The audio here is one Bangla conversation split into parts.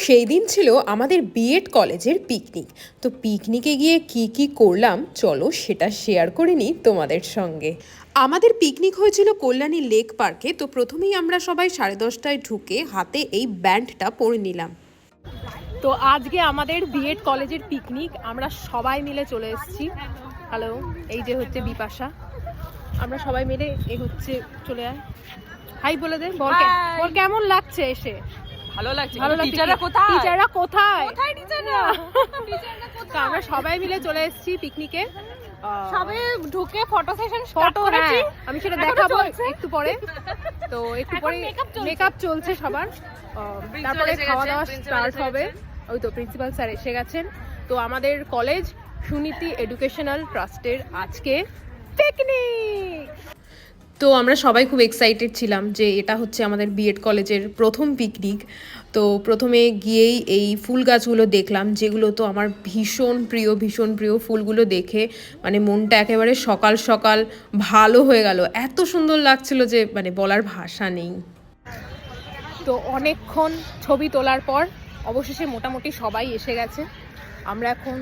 সেই দিন ছিল আমাদের বিএড কলেজের পিকনিক। তো পিকনিকে গিয়ে কি কি করলাম চলো সেটা শেয়ার করে নিই তোমাদের সঙ্গে। আমাদের পিকনিক হয়েছিল কল্যাণী লেক পার্কে। তো প্রথমেই আমরা সবাই 10:30টায় ঢুকে হাতে এই ব্যান্ডটা পরে নিলাম। তো আজকে আমাদের বিএড কলেজের পিকনিক, আমরা সবাই মিলে চলে এসেছি। হ্যালো, এই যে হচ্ছে বিপাশা, আমরা সবাই মিলে এই হচ্ছে চলে আয়, হাই বলে দে। বল কেমন লাগছে এসে? ভালো লাগছে। টিচাররা কোথায়? তো আমরা সবাই মিলে চলে এসেছি পিকনিকে। সবে ঢুকে ফটো সেশন হ্যাঁ, আমি সেটা দেখাবো একটু পরে। তো একটু পরে মেকআপ চলছে সবার, তারপরে খাওয়া দাওয়া স্টার্ট হবে। ওই তো প্রিন্সিপাল স্যার এসে গেছেন। তো আমাদের কলেজ সুনীতি এডুকেশনাল ট্রাস্টের আজকে পিকনিক। তো আমরা সবাই খুব এক্সাইটেড ছিলাম যে এটা হচ্ছে আমাদের বিএড কলেজের প্রথম পিকনিক। তো প্রথমে গিয়েই এই ফুল গাছগুলো দেখলাম, যেগুলো তো আমার ভীষণ প্রিয় ফুলগুলো দেখে মানে মনটা একেবারে সকাল সকাল ভালো হয়ে গেল। এত সুন্দর লাগছিল যে মানে বলার ভাষা নেই। তো অনেকক্ষণ ছবি তোলার পর অবশেষে মোটামুটি সবাই এসে গেছে। আমরা এখন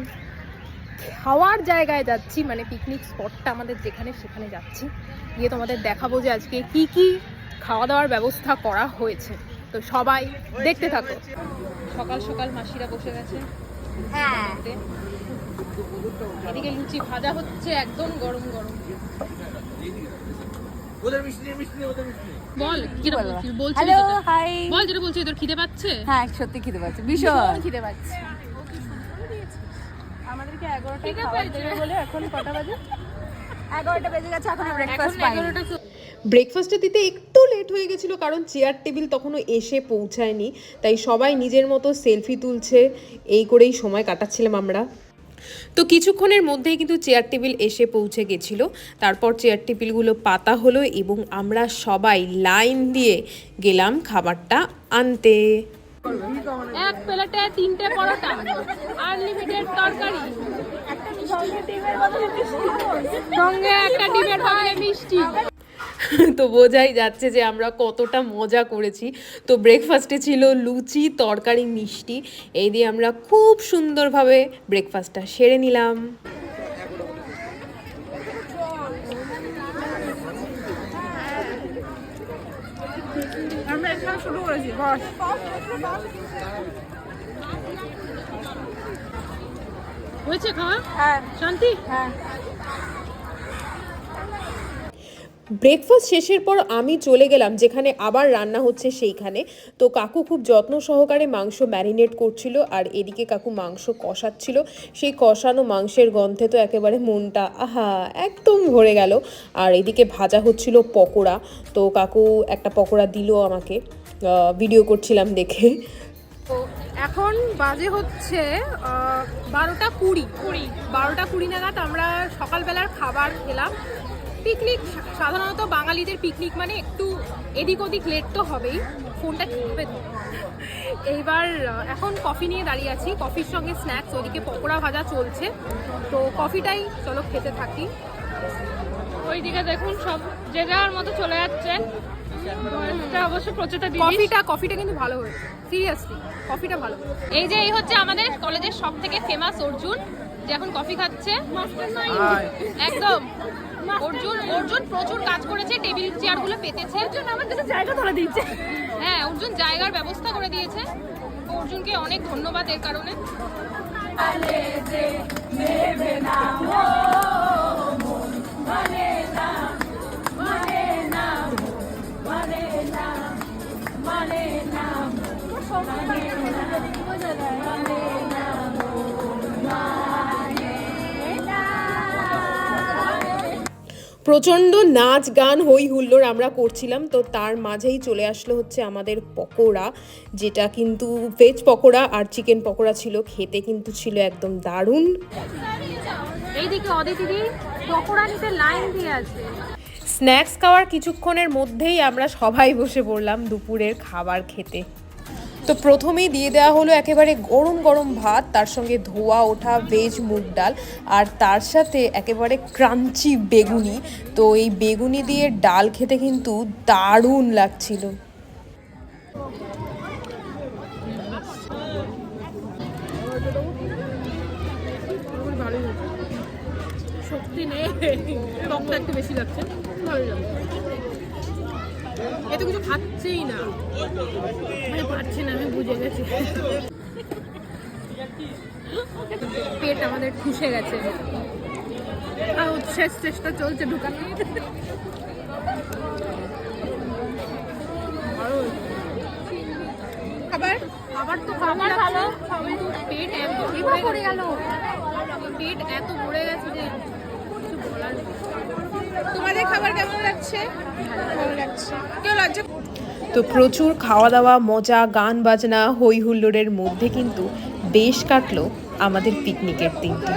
খাওয়ার জায়গায় যাচ্ছি, মানে পিকনিক স্পটটা আমাদের যেখানে সেখানে যাচ্ছি, গিয়ে তোমাদের দেখাবো যে আজকে কি কি খাওয়া দাওয়ার ব্যবস্থা করা হয়েছে। তো সবাই দেখতে থাকো। সকাল সকাল মাসিরা বসে গেছে। হ্যাঁ, এদিকে লুচি ভাজা হচ্ছে একদম গরম গরম। বল কি বলছিস? বল যেটা বলছিস। তোর খিদে পাচ্ছে? হ্যাঁ, সত্যি খিদে পাচ্ছে, ভীষণ খিদে পাচ্ছে। আমাদেরকে 11টায় খাবার দেবে বলে এখন কটা বাজে? 11টা বেজে গেছে, এখন ব্রেকফাস্ট পাইনি। ব্রেকফাস্টে দিতে একটু লেট হয়ে গেছিলো, কারণ চেয়ার টেবিল তখনও এসে পৌঁছায়নি। তাই সবাই নিজের মতো সেলফি তুলছে, এই করেই সময় কাটাচ্ছিলাম আমরা। তো কিছুক্ষণের মধ্যেই কিন্তু চেয়ার টেবিল এসে পৌঁছে গেছিলো। তারপর চেয়ার টেবিলগুলো পাতা হলো এবং আমরা সবাই লাইন দিয়ে গেলাম খাবারটা আনতে। এক প্লেটে 3টে পরোটা, আনলিমিটেড তরকারি, সঙ্গে একটা ডিমের বদলে মিষ্টি। তো বোঝাই যাচ্ছে যে আমরা কতটা মজা করেছি। তো ব্রেকফাস্টে ছিল লুচি, তরকারি, মিষ্টি। এই দিয়ে আমরা খুব সুন্দরভাবে ব্রেকফাস্টটা সেরে নিলাম। আমরা এখানে শুরু করেছি। হয়েছে খাওয়া? হ্যাঁ, শান্তি? হ্যাঁ। ব্রেকফাস্ট শেষের পর আমি চলে গেলাম যেখানে আবার রান্না হচ্ছে সেইখানে। তো কাকু খুব যত্ন সহকারে মাংস ম্যারিনেট করছিল, আর এদিকে কাকু মাংস কষাচ্ছিল। সেই কষানো মাংসের গন্ধে তো একেবারে মনটা একদম ভরে গেল। আর এদিকে ভাজা হচ্ছিল পকোড়া। তো কাকু একটা পকোড়া দিল আমাকে, ভিডিও করছিলাম দেখে। তো এখন বাজে হচ্ছে 12টা 20 নাগাদ আমরা সকালবেলার খাবার খেলাম। পিকনিক সাধারণত বাঙালিদের পিকনিক মানে একটু এদিক ওদিক লেট তো হবেই, ফোনটা টিপবে তো। এইবার এখন কফি নিয়ে দাঁড়িয়ে আছি, কফির সঙ্গে স্ন্যাক্স, ওদিকে পকোড়া ভাজা চলছে। তো কফিটাই চলো খেতে থাকি। ওইদিকে দেখুন সব যে যাওয়ার মতো চলে যাচ্ছে। অবশ্য প্রচুরটা কফিটা কিন্তু ভালো হয়েছে, সিরিয়াসলি কফিটা ভালো। এই হচ্ছে আমাদের কলেজের সব থেকে ফেমাস অর্জুন, যে এখন কফি খাচ্ছে। একদম অর্জুন প্রচুর কাজ করেছে, টেবিল চেয়ার গুলো পেতেছে। আমাদের জায়গা ধরে দিয়েছে। হ্যাঁ, অর্জুন জায়গার ব্যবস্থা করে দিয়েছে। অর্জুনকে অনেক ধন্যবাদ এর কারণে। প্রচণ্ড নাচ গান হই হুল্লোড় আমরা করছিলাম। তো তার মাঝেই চলে আসলো হচ্ছে আমাদের পকোড়া, যেটা কিন্তু ভেজ পকোড়া আর চিকেন পকোড়া ছিল। খেতে কিন্তু ছিল একদম দারুণ। এইদিকে অদিতিদি পকোড়া নিতে লাইন দিয়ে আছে। স্ন্যাক্স খাওয়ার কিছুক্ষণের মধ্যেই আমরা সবাই বসে পড়লাম দুপুরের খাবার খেতে। তো প্রথমেই দিয়ে দেওয়া হলো একেবারে গরম গরম ভাত, তার সঙ্গে ধোয়া ওঠা ভেজ মুগ ডাল, আর তার সাথে একেবারে ক্রাঞ্চি বেগুনি। তো এই বেগুনি দিয়ে ডাল খেতে কিন্তু দারুণ লাগছিল। শক্তি নেই, টকটা একটু বেশি লাগছে, ভালো লাগছে। এত কিছু খাচ্ছেই না, মানে পারছি না, আমি বুঝে গেছি। পেট আমাদের ঠুসে গেছে, আর শেষ চেষ্টা চলছে ঢুকানো। খাবার তো খাবার ভালো, কিন্তু পেট এত ভরে গেল, পেট এত ভরে গেছে যে কিছু বলার নেই। তোমাদের খাবার কেমন লাগছে? ভালো লাগছে। কেউ লজ্জা তো প্রচুর খাওয়া দাওয়া, মজা, গান বাজনা, হই হুল্লোড়ের মধ্যে কিন্তু বেশ কাটলো আমাদের পিকনিকের দিনটা।